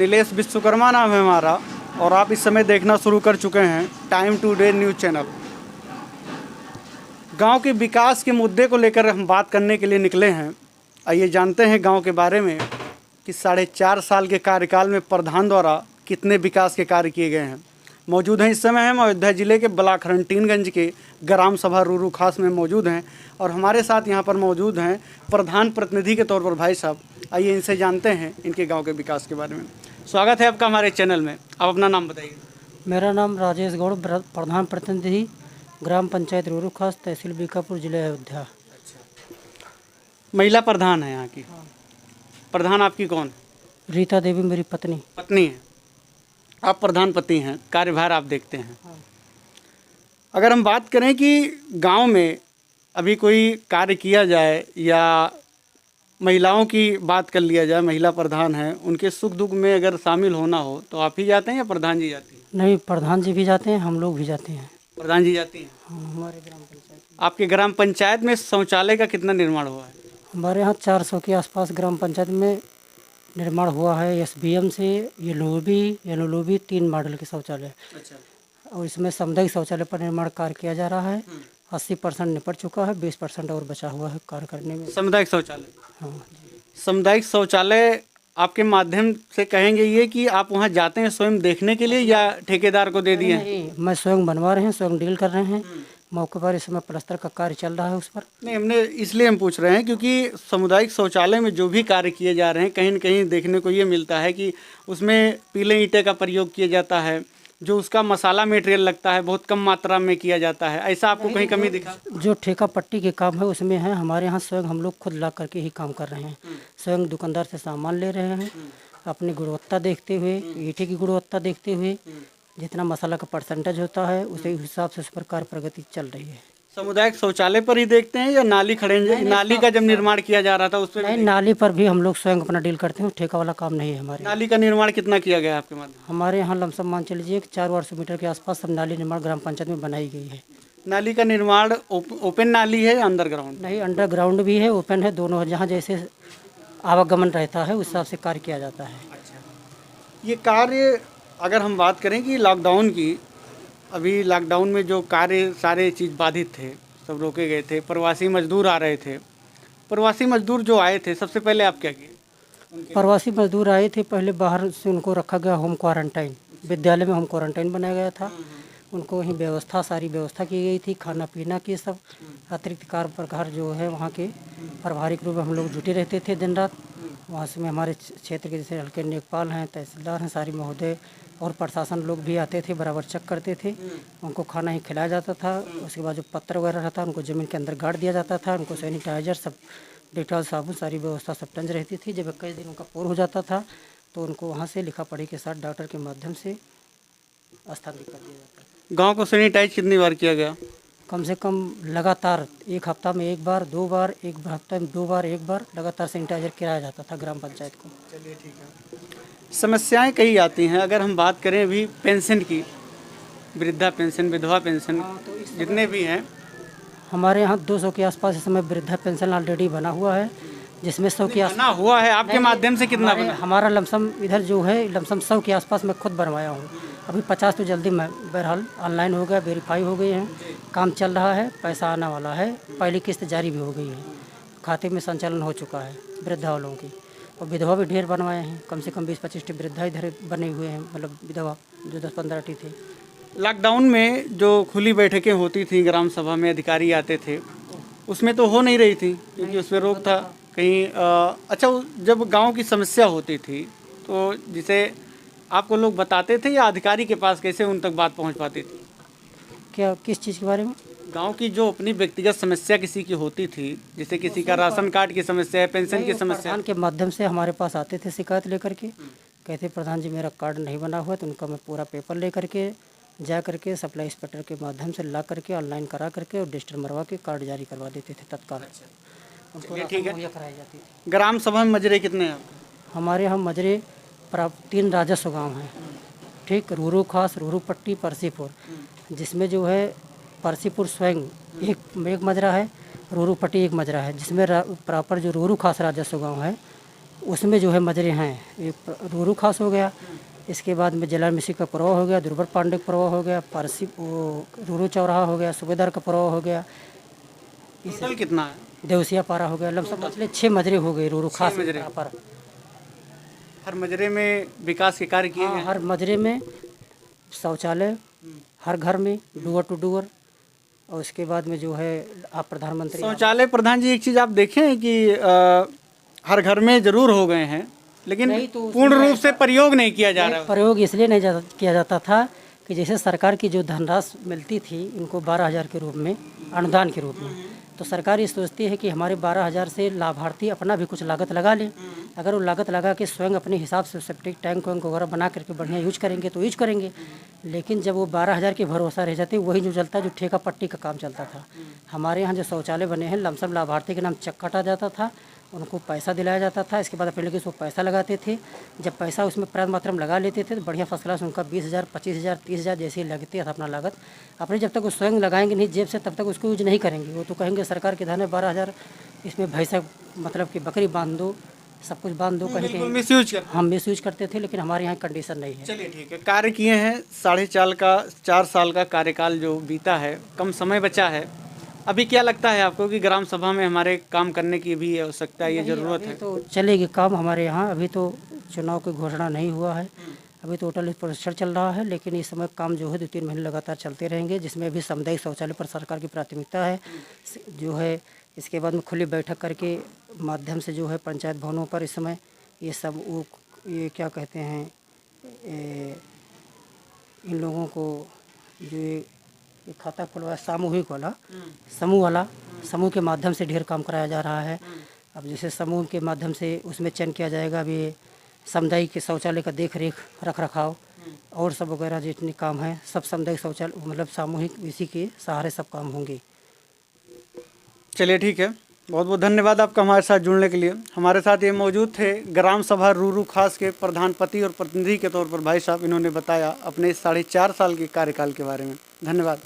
नीलेश विश्वकर्मा नाम है हमारा और आप इस समय देखना शुरू कर चुके हैं टाइम टुडे न्यूज़ चैनल। गांव के विकास के मुद्दे को लेकर हम बात करने के लिए निकले हैं। आइए जानते हैं गांव के बारे में कि 4.5 साल के कार्यकाल में प्रधान द्वारा कितने विकास के कार्य किए गए हैं। मौजूद हैं इस समय हम अयोध्या जिले के ब्लॉक हरनटीनगंज के ग्राम सभा रूरू खास में मौजूद हैं और हमारे साथ यहां पर मौजूद हैं प्रधान प्रतिनिधि के तौर पर भाई साहब। आइए इनसे जानते हैं इनके गांव के विकास के बारे में। स्वागत है आपका हमारे चैनल में। आप अपना नाम बताइए। मेरा नाम राजेश गौड़, प्रधान प्रतिनिधि ग्राम पंचायत रूरू खास, तहसील बीकापुर, जिला अयोध्या। महिला प्रधान है यहाँ की। प्रधान आपकी कौन? रीता देवी मेरी पत्नी। पत्नी है। आप प्रधान पति हैं, कार्यभार आप देखते हैं। अगर हम बात करें कि गांव में अभी कोई कार्य किया जाए या महिलाओं की बात कर लिया जाए, महिला प्रधान हैं, उनके सुख दुख में अगर शामिल होना हो तो आप ही जाते हैं या प्रधान जी जाती हैं? नहीं, प्रधान जी भी जाते हैं, हम लोग भी जाते हैं। प्रधान जी जाती हैं। हमारे ग्राम पंचायत, आपके ग्राम पंचायत में शौचालय का कितना निर्माण हुआ है? हमारे यहाँ 400 के आसपास ग्राम पंचायत में निर्माण हुआ है। SBM से एनोलोबी 3 मॉडल के शौचालय। अच्छा। और इसमें सामुदायिक शौचालय पर निर्माण कार्य किया जा रहा है। 80% निपट चुका है, 20% और बचा हुआ है कार्य करने में। सामुदायिक शौचालय। हाँ, सामुदायिक शौचालय आपके माध्यम से कहेंगे ये कि आप वहाँ जाते हैं स्वयं देखने के लिए या ठेकेदार को दे दिए? नहीं, मैं स्वयं बनवा रहे हैं, स्वयं डील कर रहे हैं। मौके पर इस समय प्लास्टर का कार्य चल रहा है उस पर। नहीं, हमने इसलिए हम पूछ रहे हैं क्योंकि सामुदायिक शौचालय में जो भी कार्य किए जा रहे हैं कहीं न कहीं देखने को ये मिलता है कि उसमें पीले ईंटे का प्रयोग किया जाता है, जो उसका मसाला मटेरियल लगता है बहुत कम मात्रा में किया जाता है। ऐसा आपको कहीं कमी दिखा? जो ठेका पट्टी के काम है उसमें है, हमारे यहाँ स्वयं हम लोग खुद ला करके ही काम कर रहे हैं। स्वयं दुकानदार से सामान ले रहे हैं, अपनी गुणवत्ता देखते हुए, ईंटे की गुणवत्ता देखते हुए, जितना मसाला का परसेंटेज होता है उसी हिसाब से उस पर कार्य प्रगति चल रही है। सामुदायिक शौचालय पर ही देखते हैं या नाली नाली का जब निर्माण किया जा रहा था उस पर? नहीं, नाली पर भी हम लोग स्वयं अपना डील करते हैं, ठेका वाला काम नहीं है हमारे। नाली का निर्माण कितना किया गया आपके माध्यम? हमारे यहाँ लमसम मान चलीजिए 400 मीटर के आसपास सब नाली निर्माण ग्राम पंचायत में बनाई गई है। नाली का निर्माण ओपन नाली है या अंडरग्राउंड? नहीं, अंडरग्राउंड भी है, ओपन है, दोनों। जहाँ जैसे आवागमन रहता है उस हिसाब से कार्य किया जाता है। अच्छा। ये कार्य अगर हम बात करें कि लॉकडाउन की, अभी लॉकडाउन में जो कार्य सारे चीज़ बाधित थे, सब रोके गए थे, प्रवासी मजदूर आ रहे थे। प्रवासी मजदूर जो आए थे सबसे पहले आप क्या किए? प्रवासी मजदूर आए थे, पहले बाहर से उनको रखा गया होम क्वारंटाइन, विद्यालय में होम क्वारंटाइन बनाया गया था। उनको वहीं सारी व्यवस्था की गई थी, खाना पीना की सब। अतिरिक्त कार्य प्रकार जो है वहाँ के पारिवारिक रूप में हम लोग जुटे रहते थे दिन रात। वहाँ से में हमारे क्षेत्र के जैसे हल्के लेखपाल हैं, तहसीलदार हैं, सारी महोदय और प्रशासन लोग भी आते थे, बराबर चेक करते थे। उनको खाना ही खिलाया जाता था। उसके बाद जो पत्थर वगैरह रहता उनको ज़मीन के अंदर गाड़ दिया जाता था। उनको सैनिटाइजर सब, डेटॉल, साबुन, सारी व्यवस्था सब टंज रहती थी। जब 21 दिन उनका पूर्ण हो जाता था तो उनको वहाँ से लिखा पढ़ी के साथ डॉक्टर के माध्यम से स्थानांतरित कर दिया जाता था। गांव को सैनिटाइज कितनी बार किया गया? कम से कम लगातार 1 हफ्ता में 1 बार, 2 बार, 1 हफ्ता में 2 बार, 1 बार लगातार सैनिटाइजर कराया जाता था ग्राम पंचायत को। चलिए, ठीक है। समस्याएं कई आती हैं। अगर हम बात करें अभी पेंशन की, वृद्धा पेंशन, विधवा पेंशन, जितने भी हैं, हमारे यहाँ 200 के आसपास इस समय वृद्धा पेंशन ऑलरेडी बना हुआ है, जिसमें 100 के बना हुआ है। आपके माध्यम से कितना बना? हमारा लमसम इधर जो है लमसम 100 के आसपास मैं खुद बनवाया हूँ। अभी 50 तो जल्दी मैं बहरहाल ऑनलाइन हो गया, वेरीफाई हो गए हैं, काम चल रहा है, पैसा आने वाला है। पहली किस्त जारी भी हो गई है, खाते में संचालन हो चुका है वृद्धा वालों की। और विधवा भी ढेर बनवाए हैं, कम से कम 20-25 वृद्धा इधर बने हुए हैं, मतलब विधवा जो 10-15 थे। लॉकडाउन में जो खुली बैठकें होती थी ग्राम सभा में, अधिकारी आते थे, उसमें तो हो नहीं रही थी क्योंकि उसमें रोक था कहीं। अच्छा, जब गांव की समस्या होती थी तो जिसे आपको लोग बताते थे या अधिकारी के पास कैसे उन तक बात पहुंच पाती थी? क्या, किस चीज़ के बारे में? गांव की जो अपनी व्यक्तिगत समस्या किसी की होती थी, जैसे किसी का राशन कार्ड की समस्या है, पेंशन की समस्या। प्रधान के माध्यम से हमारे पास आते थे शिकायत लेकर के, कहते प्रधान जी मेरा कार्ड नहीं बना हुआ, तो उनका मैं पूरा पेपर ले करके जा करके सप्लाई इंस्पेक्टर के माध्यम से ला करके ऑनलाइन करा करके और रजिस्टर मरवा के कार्ड जारी करवा देते थे तत्काल। उनको ठीक है। मुहैया कराई जाती थी। ग्राम सभा में मजरे कितने हैं? हमारे यहाँ मजरे 3 राजस्व गाँव हैं, ठीक, रूरू खास, रूरू पट्टी, परसीपुर। जिसमें जो है परसीपुर स्वयं एक मजरा है, रूरू पट्टी एक मजरा है, जिसमें प्रॉपर जो रूरू खास राजस्व गाँव है उसमें जो है मजरे हैं, एक रूरू खास हो गया, इसके बाद में जलाल मिश्री का परवा हो गया, दुर्बर पांडे का परवा हो गया, पारसी वो रूरू चौराहा हो गया, सूबेदार का परवा हो गया, टोटल कितना है? देवसिया पारा हो गया, लमसम मछली 6 मजरे हो गए रूरू खास मजरे। पर। हर मजरे में विकास के कार्य किए गए हाँ, हैं। हर मजरे में शौचालय, हर घर में डूअर टू डूअर, और उसके बाद में जो है आप प्रधानमंत्री शौचालय प्रधान जी, एक चीज़ आप देखें हैं कि हर घर में जरूर हो गए हैं, लेकिन नहीं तो पूर्ण रूप से प्रयोग नहीं किया जा रहा है। प्रयोग इसलिए नहीं किया जाता था कि जैसे सरकार की जो धनराशि मिलती थी इनको 12,000 के रूप में, अनुदान के रूप में, तो सरकार ये सोचती है कि हमारे 12,000 से लाभार्थी अपना भी कुछ लागत लगा लें। अगर वो लागत लगा के स्वयं अपने हिसाब से सेप्टिक टैंक वैंक वगैरह बना करके बढ़िया यूज करेंगे तो यूज करेंगे, लेकिन जब वो 12,000 के भरोसा रह जाते वही जो चलता जो ठेका पट्टी का काम चलता था। हमारे यहाँ जो शौचालय बने हैं लमसम लाभार्थी के नाम चेक काटा जाता था, उनको पैसा दिलाया जाता था, इसके बाद अपने लोग वो पैसा लगाते थे। जब पैसा उसमें पर्याप्त मात्रा में लगा लेते थे तो बढ़िया फर्स्ट क्लास उनका 20,000, 25,000, 30,000 जैसे ही लगते था अपना लागत अपने, जब तक वो स्वयं लगाएंगे नहीं जेब से तब तक उसको यूज नहीं करेंगे। वो तो कहेंगे सरकार के धन है 12,000, इसमें भैंसा मतलब कि बकरी बांध दो, सब कुछ बांध दो, कहीं कहीं मिसयूज कर। हम मिस यूज करते थे, लेकिन हमारे यहाँ कंडीशन नहीं है। चलिए ठीक है, कार्य किए हैं, 4.5 साल का कार्यकाल जो बीता है, कम समय बचा है। अभी क्या लगता है आपको कि ग्राम सभा में हमारे काम करने की भी आवश्यकता है, ये ज़रूरत है? तो चलेगी काम हमारे यहाँ, अभी तो चुनाव की घोषणा नहीं हुआ है, अभी टोटल परीक्षण चल रहा है, लेकिन इस समय काम जो है 2-3 महीने लगातार चलते रहेंगे, जिसमें अभी सामुदायिक शौचालय पर सरकार की प्राथमिकता है जो है। इसके बाद में खुली बैठक करके माध्यम से जो है पंचायत भवनों पर इस समय ये सब वो ये क्या कहते हैं इन लोगों को जो ये खाता खुलवाया सामूहिक वाला, समूह के माध्यम से ढेर काम कराया जा रहा है। अब जैसे समूह के माध्यम से उसमें चयन किया जाएगा, अभी सामुदायिक के शौचालय का देख रेख रख रखाव और सब वगैरह जितने काम हैं सब सामुदायिक शौचालय मतलब सामूहिक इसी के सहारे सब काम होंगे। चलिए ठीक है, बहुत बहुत धन्यवाद आपका हमारे साथ जुड़ने के लिए। हमारे साथ ये मौजूद थे ग्राम सभा रूरू खास के प्रधानपति और प्रतिनिधि के तौर पर भाई साहब, इन्होंने बताया अपने 4.5 साल के कार्यकाल के बारे में। धन्यवाद।